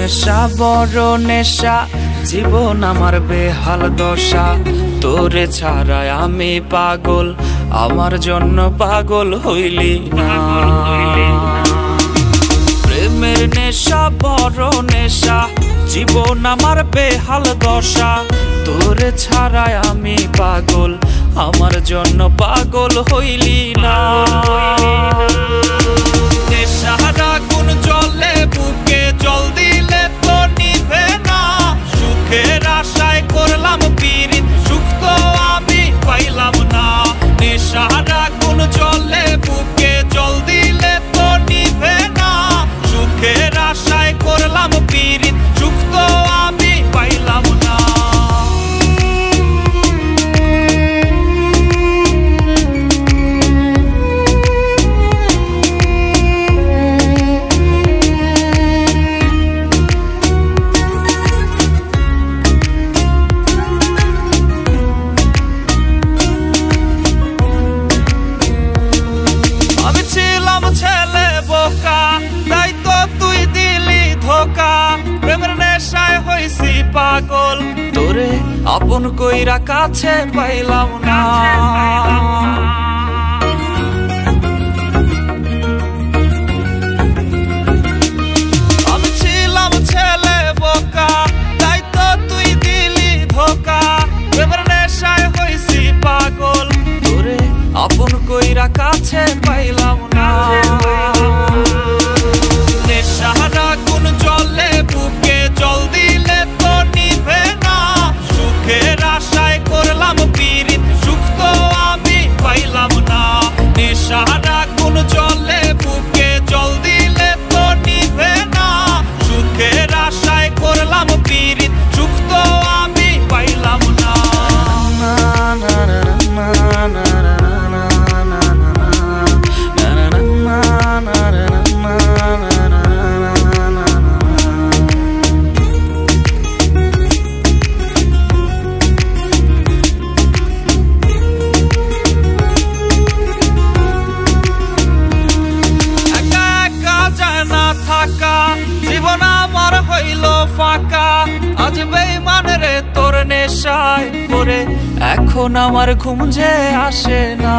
নেশা বড় নেশা, জীবন আমার বেহাল দশা। তোরে ছাড়াই আমি পাগল, আমার জন্য পাগল হইলি না। প্রেমের নেশা বড় নেশা, জীবন আমার বেহাল দশা। তোরে ছাড়াই আমি পাগল, আমার জন্য পাগল হইলি না। নেশার আগুন জ্বলে বুকে, জল দিলে তো নিভে না। সুখের আশায় করলাম পীড়িত, সুখ তো আমি পাইলাম না। নেশার আগুন জ্বলে বুকে, জল দিলে তো নিভে না। সুখের আশায় করলাম পীড়িত, সুখ তো আমি পাইলাম না। ছেলে বোকা, তাই তো তুই দিলি ধোকা। প্রেমের নেশায় হইছি পাগল, তোরে আপন কইরা কাছে পাইলাম না। আমি ছিলাম ছেলে বোকা, তাই তো তুই দিলি ধোকা। প্রেমের নেশায় হইছি পাগল, তোরে আপন কইরা কাছে পাইলাম না। নেশার আগুন জ্বলে বুকে, জল দিলে তো নিভে না। সুখের আশায় করলাম পীড়িত, সুখ তো আমি পাইলাম না। নেশার আগুন জ্বলে বুকে, জল দিলে তো নিভে না। সুখের আশায় করলাম পীড়িত, সুখ তো আমি পাইলাম না। জীবন আমার হইল ফাঁকা, আজ বেঈমান রে তোর নেশায় পড়ে। এখন আমার ঘুম যে আসে না।